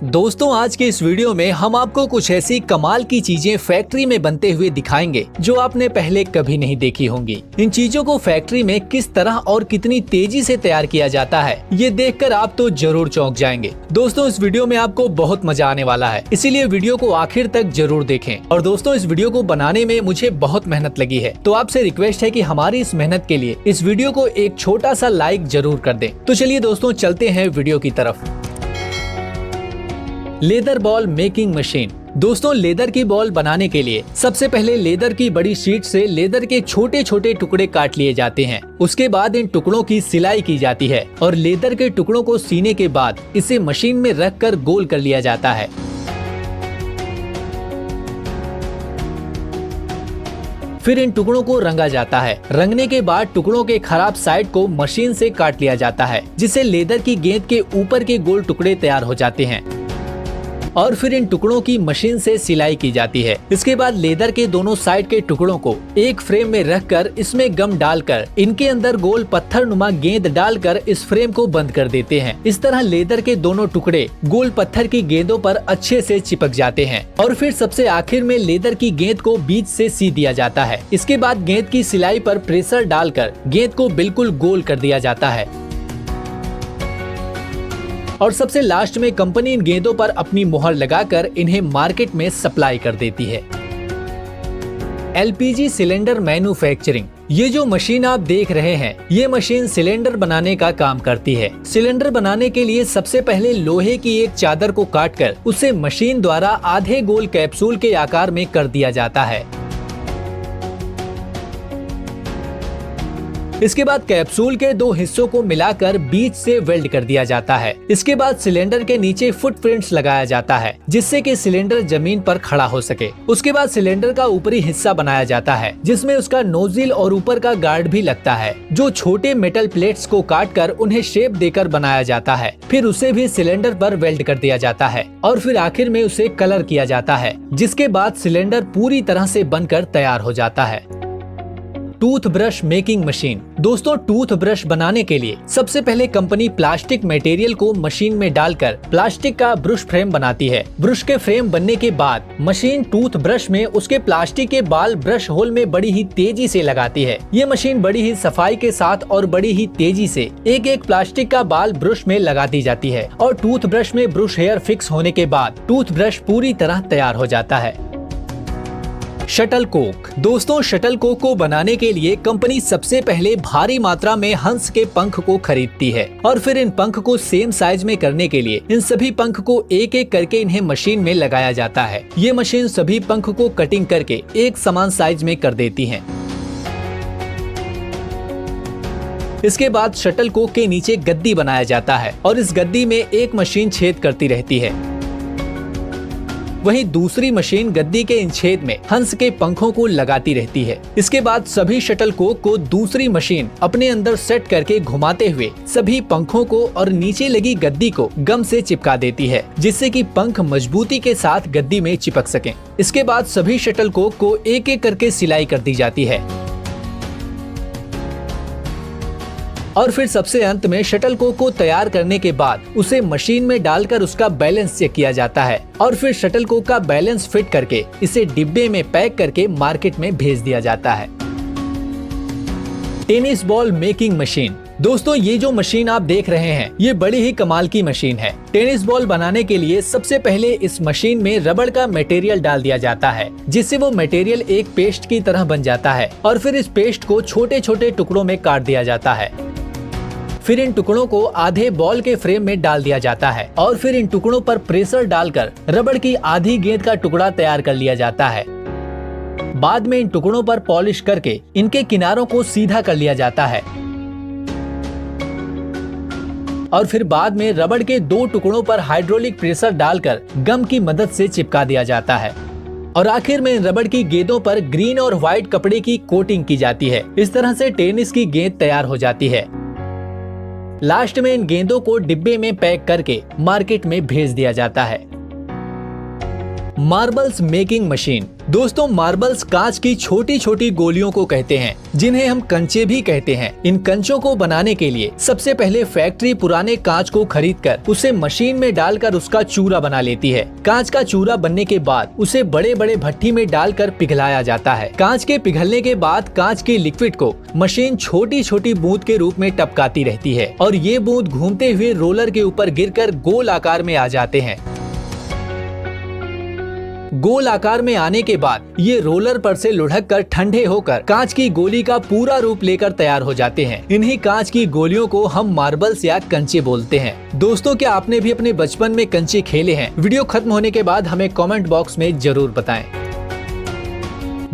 दोस्तों आज के इस वीडियो में हम आपको कुछ ऐसी कमाल की चीजें फैक्ट्री में बनते हुए दिखाएंगे जो आपने पहले कभी नहीं देखी होंगी। इन चीजों को फैक्ट्री में किस तरह और कितनी तेजी से तैयार किया जाता है, ये देखकर आप तो जरूर चौंक जाएंगे। दोस्तों इस वीडियो में आपको बहुत मजा आने वाला है, इसीलिए वीडियो को आखिर तक जरूर देखें। और दोस्तों इस वीडियो को बनाने में मुझे बहुत मेहनत लगी है, तो आपसे रिक्वेस्ट है कि हमारी इस मेहनत के लिए इस वीडियो को एक छोटा सा लाइक जरूर कर दें। तो चलिए दोस्तों चलते हैं वीडियो की तरफ। Leather ball making machine. दोस्तों लेदर की बॉल बनाने के लिए सबसे पहले लेदर की बड़ी शीट से लेदर के छोटे छोटे टुकड़े काट लिए जाते हैं। उसके बाद इन टुकड़ों की सिलाई की जाती है और लेदर के टुकड़ों को सीने के बाद इसे मशीन में रखकर गोल कर लिया जाता है। फिर इन टुकड़ों को रंगा जाता है। रंगने के बाद टुकड़ों के खराब साइड को मशीन से काट लिया जाता है, जिससे लेदर की गेंद के ऊपर के गोल टुकड़े तैयार हो जाते हैं। और फिर इन टुकड़ों की मशीन से सिलाई की जाती है। इसके बाद लेदर के दोनों साइड के टुकड़ों को एक फ्रेम में रखकर इसमें गम डालकर इनके अंदर गोल पत्थर नुमा गेंद डालकर इस फ्रेम को बंद कर देते हैं। इस तरह लेदर के दोनों टुकड़े गोल पत्थर की गेंदों पर अच्छे से चिपक जाते हैं। और फिर सबसे आखिर में लेदर की गेंद को बीच से सी दिया जाता है। इसके बाद गेंद की सिलाई पर प्रेशर डालकर गेंद को बिल्कुल गोल कर दिया जाता है। और सबसे लास्ट में कंपनी इन गेंदों पर अपनी मुहर लगाकर इन्हें मार्केट में सप्लाई कर देती है। LPG cylinder manufacturing. ये जो मशीन आप देख रहे हैं, ये मशीन सिलेंडर बनाने का काम करती है। सिलेंडर बनाने के लिए सबसे पहले लोहे की एक चादर को काटकर उसे मशीन द्वारा आधे गोल कैप्सूल के आकार में कर दिया जाता है। इसके बाद कैप्सूल के दो हिस्सों को मिलाकर बीच से वेल्ड कर दिया जाता है। इसके बाद सिलेंडर के नीचे फुटप्रिंट्स लगाया जाता है, जिससे कि सिलेंडर जमीन पर खड़ा हो सके। उसके बाद सिलेंडर का ऊपरी हिस्सा बनाया जाता है, जिसमें उसका नोजिल और ऊपर का गार्ड भी लगता है, जो छोटे मेटल प्लेट्स को काटकर उन्हें शेप देकर बनाया जाता है। फिर उसे भी सिलेंडर पर वेल्ड कर दिया जाता है और फिर आखिर में उसे कलर किया जाता है, जिसके बाद सिलेंडर पूरी तरह से बनकर तैयार हो जाता है। Tooth brush making machine. दोस्तों टूथ ब्रश बनाने के लिए सबसे पहले कंपनी प्लास्टिक मटेरियल को मशीन में डालकर प्लास्टिक का ब्रश फ्रेम बनाती है। ब्रश के फ्रेम बनने के बाद मशीन टूथ ब्रश में उसके प्लास्टिक के बाल ब्रश होल में बड़ी ही तेजी से लगाती है। ये मशीन बड़ी ही सफाई के साथ और बड़ी ही तेजी से एक एक प्लास्टिक का बाल ब्रश में लगाती जाती है और टूथ ब्रश में ब्रश हेयर फिक्स होने के बाद टूथ ब्रश पूरी तरह तैयार हो जाता है। Shuttle Coke. दोस्तों शटल कोक को बनाने के लिए कंपनी सबसे पहले भारी मात्रा में हंस के पंख को खरीदती है और फिर इन पंख को सेम साइज में करने के लिए इन सभी पंख को एक एक करके इन्हें मशीन में लगाया जाता है। ये मशीन सभी पंख को कटिंग करके एक समान साइज में कर देती है। इसके बाद शटल कोक के नीचे गद्दी बनाया जाता है और इस गद्दी में एक मशीन छेद करती रहती है। वहीं दूसरी मशीन गद्दी के इन छेद में हंस के पंखों को लगाती रहती है। इसके बाद सभी शटल कोक को दूसरी मशीन अपने अंदर सेट करके घुमाते हुए सभी पंखों को और नीचे लगी गद्दी को गम से चिपका देती है, जिससे कि पंख मजबूती के साथ गद्दी में चिपक सकें। इसके बाद सभी शटल कोक को एक एक करके सिलाई कर दी जाती है और फिर सबसे अंत में शटल कोक को तैयार करने के बाद उसे मशीन में डालकर उसका बैलेंस चेक किया जाता है और फिर शटल कोक का बैलेंस फिट करके इसे डिब्बे में पैक करके मार्केट में भेज दिया जाता है। Tennis ball making machine. दोस्तों ये जो मशीन आप देख रहे हैं, ये बड़ी ही कमाल की मशीन है। टेनिस बॉल बनाने के लिए सबसे पहले इस मशीन में रबड़ का मटेरियल डाल दिया जाता है, जिससे वो मटेरियल एक पेस्ट की तरह बन जाता है और फिर इस पेस्ट को छोटे छोटे टुकड़ों में काट दिया जाता है। फिर इन टुकड़ों को आधे बॉल के फ्रेम में डाल दिया जाता है और फिर इन टुकड़ों पर प्रेशर डालकर रबड़ की आधी गेंद का टुकड़ा तैयार कर लिया जाता है। बाद में इन टुकड़ों पर पॉलिश करके इनके किनारों को सीधा कर लिया जाता है और फिर बाद में रबड़ के दो टुकड़ों पर हाइड्रोलिक प्रेशर डालकर गम की मदद से चिपका दिया जाता है और आखिर में इन रबड़ की गेंदों पर ग्रीन और व्हाइट कपड़े की कोटिंग की जाती है। इस तरह से टेनिस की गेंद तैयार हो जाती है। लास्ट में इन गेंदों को डिब्बे में पैक करके मार्केट में भेज दिया जाता है। Marbles making machine. दोस्तों मार्बल्स कांच की छोटी छोटी गोलियों को कहते हैं, जिन्हें हम कंचे भी कहते हैं। इन कंचों को बनाने के लिए सबसे पहले फैक्ट्री पुराने कांच को खरीदकर उसे मशीन में डालकर उसका चूरा बना लेती है। कांच का चूरा बनने के बाद उसे बड़े बड़े भट्टी में डालकर पिघलाया जाता है। कांच के पिघलने के बाद कांच की लिक्विड को मशीन छोटी छोटी बूंद के रूप में टपकाती रहती है और ये बूंद घूमते हुए रोलर के ऊपर गिरकर गोल आकार में आ जाते हैं। गोल आकार में आने के बाद ये रोलर पर से लुढ़क कर ठंडे होकर कांच की गोली का पूरा रूप लेकर तैयार हो जाते हैं। इन्हीं कांच की गोलियों को हम मार्बल्स या कंचे बोलते हैं। दोस्तों क्या आपने भी अपने बचपन में कंचे खेले हैं? वीडियो खत्म होने के बाद हमें कमेंट बॉक्स में जरूर बताएं।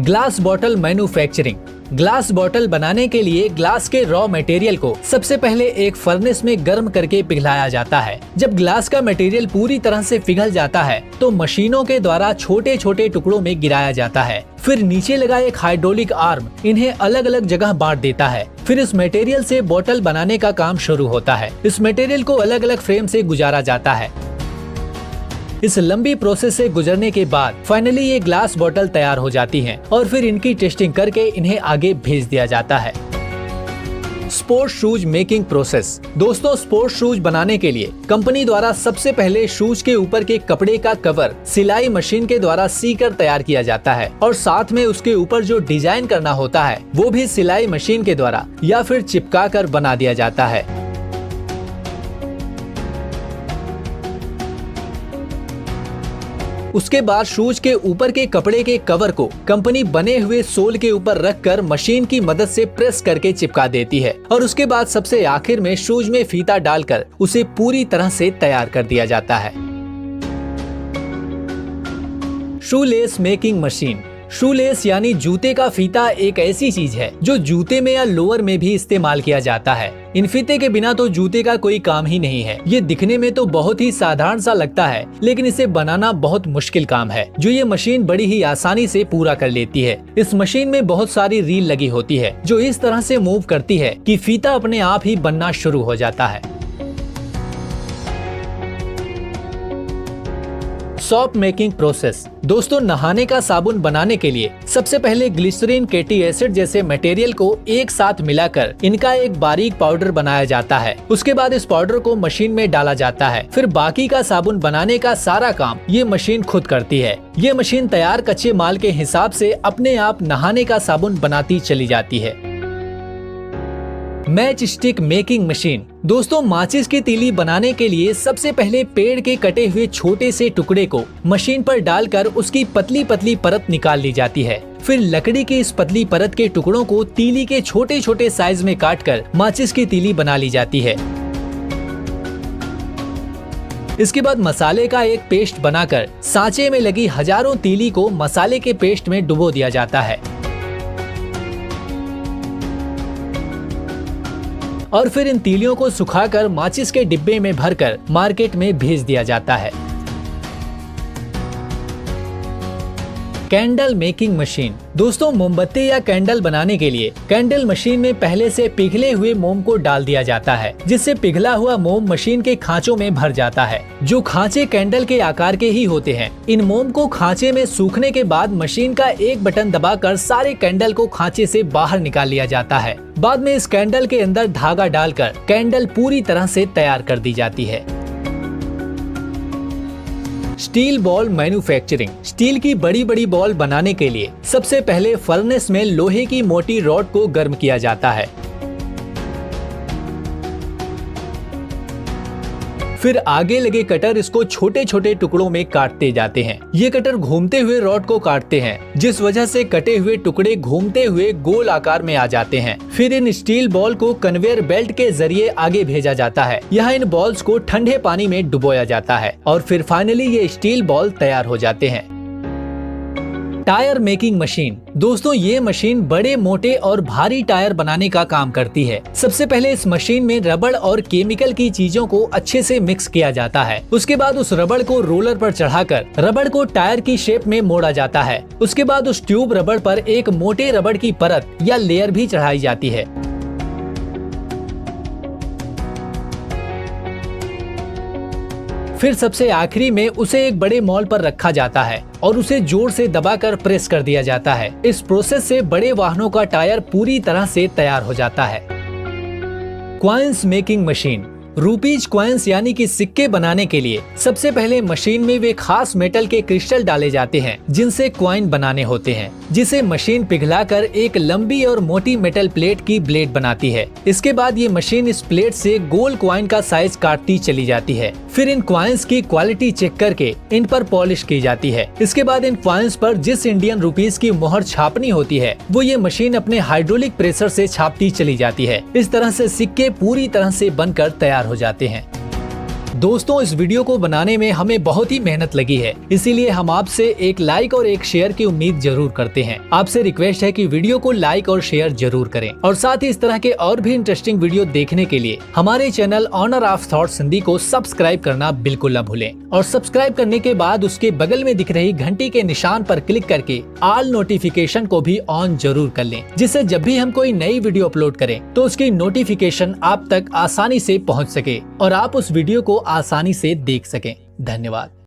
Glass bottle manufacturing. Glass bottle बनाने के लिए ग्लास के रॉ मटेरियल को सबसे पहले एक फर्नेस में गर्म करके पिघलाया जाता है। जब ग्लास का मटेरियल पूरी तरह से पिघल जाता है तो मशीनों के द्वारा छोटे छोटे टुकड़ों में गिराया जाता है। फिर नीचे लगा एक हाइड्रोलिक आर्म इन्हें अलग अलग जगह बांट देता है। फिर इस मटेरियल से बॉटल बनाने का काम शुरू होता है। इस मटेरियल को अलग अलग फ्रेम से गुजारा जाता है। इस लंबी प्रोसेस से गुजरने के बाद फाइनली ये ग्लास बॉटल तैयार हो जाती हैं और फिर इनकी टेस्टिंग करके इन्हें आगे भेज दिया जाता है। Sports shoes making process. दोस्तों स्पोर्ट्स शूज बनाने के लिए कंपनी द्वारा सबसे पहले शूज के ऊपर के कपड़े का कवर सिलाई मशीन के द्वारा सीकर तैयार किया जाता है और साथ में उसके ऊपर जो डिजाइन करना होता है वो भी सिलाई मशीन के द्वारा या फिर चिपका कर बना दिया जाता है। उसके बाद शूज के ऊपर के कपड़े के कवर को कंपनी बने हुए सोल के ऊपर रखकर मशीन की मदद से प्रेस करके चिपका देती है और उसके बाद सबसे आखिर में शूज में फीता डालकर उसे पूरी तरह से तैयार कर दिया जाता है। Shoelace making machine. शूलेस यानी जूते का फीता एक ऐसी चीज है जो जूते में या लोअर में भी इस्तेमाल किया जाता है। इन फीते के बिना तो जूते का कोई काम ही नहीं है। ये दिखने में तो बहुत ही साधारण सा लगता है, लेकिन इसे बनाना बहुत मुश्किल काम है जो ये मशीन बड़ी ही आसानी से पूरा कर लेती है। इस मशीन में बहुत सारी रील लगी होती है जो इस तरह से मूव करती है कि फीता अपने आप ही बनना शुरू हो जाता है। Soap making process. दोस्तों नहाने का साबुन बनाने के लिए सबसे पहले ग्लिसरीन कैटी एसिड जैसे मटेरियल को एक साथ मिलाकर इनका एक बारीक पाउडर बनाया जाता है। उसके बाद इस पाउडर को मशीन में डाला जाता है। फिर बाकी का साबुन बनाने का सारा काम ये मशीन खुद करती है। ये मशीन तैयार कच्चे माल के हिसाब से अपने आप नहाने का साबुन बनाती चली जाती है। Match stick making machine. दोस्तों माचिस की तीली बनाने के लिए सबसे पहले पेड़ के कटे हुए छोटे से टुकड़े को मशीन पर डालकर उसकी पतली पतली परत निकाल ली जाती है। फिर लकड़ी की इस पतली परत के टुकड़ों को तीली के छोटे छोटे साइज में काटकर माचिस की तीली बना ली जाती है। इसके बाद मसाले का एक पेस्ट बनाकर सांचे में लगी हजारों तीली को मसाले के पेस्ट में डुबो दिया जाता है और फिर इन तीलियों को सुखाकर माचिस के डिब्बे में भरकर मार्केट में भेज दिया जाता है। Candle making machine. दोस्तों मोमबत्ती या कैंडल बनाने के लिए कैंडल मशीन में पहले से पिघले हुए मोम को डाल दिया जाता है, जिससे पिघला हुआ मोम मशीन के खांचों में भर जाता है। जो खांचे कैंडल के आकार के ही होते हैं। इन मोम को खांचे में सूखने के बाद मशीन का एक बटन दबाकर सारे कैंडल को खांचे से बाहर निकाल लिया जाता है। बाद में इस कैंडल के अंदर धागा डालकर कैंडल पूरी तरह से तैयार कर दी जाती है। Steel ball manufacturing. स्टील की बड़ी बड़ी बॉल बनाने के लिए सबसे पहले फर्नेस में लोहे की मोटी रॉड को गर्म किया जाता है। फिर आगे लगे कटर इसको छोटे छोटे टुकड़ों में काटते जाते हैं। ये कटर घूमते हुए रॉड को काटते हैं, जिस वजह से कटे हुए टुकड़े घूमते हुए गोल आकार में आ जाते हैं। फिर इन स्टील बॉल को कन्वेयर बेल्ट के जरिए आगे भेजा जाता है। यहाँ इन बॉल्स को ठंडे पानी में डुबोया जाता है और फिर फाइनली ये स्टील बॉल तैयार हो जाते हैं। Tyre making machine. दोस्तों ये मशीन बड़े मोटे और भारी टायर बनाने का काम करती है। सबसे पहले इस मशीन में रबड़ और केमिकल की चीजों को अच्छे से मिक्स किया जाता है। उसके बाद उस रबड़ को रोलर पर चढ़ाकर रबड़ को टायर की शेप में मोड़ा जाता है। उसके बाद उस ट्यूब रबड़ पर एक मोटे रबड़ की परत या लेयर भी चढ़ाई जाती है। फिर सबसे आखिरी में उसे एक बड़े मॉल पर रखा जाता है और उसे जोर से दबाकर प्रेस कर दिया जाता है। इस प्रोसेस से बड़े वाहनों का टायर पूरी तरह से तैयार हो जाता है। Coins making machine. Rupees coins यानी कि सिक्के बनाने के लिए सबसे पहले मशीन में वे खास मेटल के क्रिस्टल डाले जाते हैं जिनसे कॉइन बनाने होते हैं, जिसे मशीन पिघलाकर एक लंबी और मोटी मेटल प्लेट की ब्लेड बनाती है। इसके बाद ये मशीन इस प्लेट से गोल कॉइन का साइज काटती चली जाती है। फिर इन कॉइन्स की क्वालिटी चेक करके इन पर पॉलिश की जाती है। इसके बाद इन कॉइन्स पर जिस इंडियन रुपीज की मोहर छापनी होती है वो ये मशीन अपने हाइड्रोलिक प्रेशर से छापती चली जाती है। इस तरह से सिक्के पूरी तरह से बनकर तैयार हो जाते हैं। दोस्तों, इस वीडियो को बनाने में हमें बहुत ही मेहनत लगी है, इसीलिए हम आपसे एक लाइक और एक शेयर की उम्मीद जरूर करते हैं। आपसे रिक्वेस्ट है कि वीडियो को लाइक और शेयर जरूर करें और साथ ही इस तरह के और भी इंटरेस्टिंग वीडियो देखने के लिए हमारे channel Honour of Thoughts Hindi को सब्सक्राइब करना बिल्कुल न भूलें। और सब्सक्राइब करने के बाद उसके बगल में दिख रही घंटी के निशान पर क्लिक करके ऑल नोटिफिकेशन को भी ऑन जरूर कर लें, जिससे जब भी हम कोई नई वीडियो अपलोड करें तो उसकी नोटिफिकेशन आप तक आसानी से पहुँच सके और आप उस वीडियो को आसानी से देख सकें। धन्यवाद।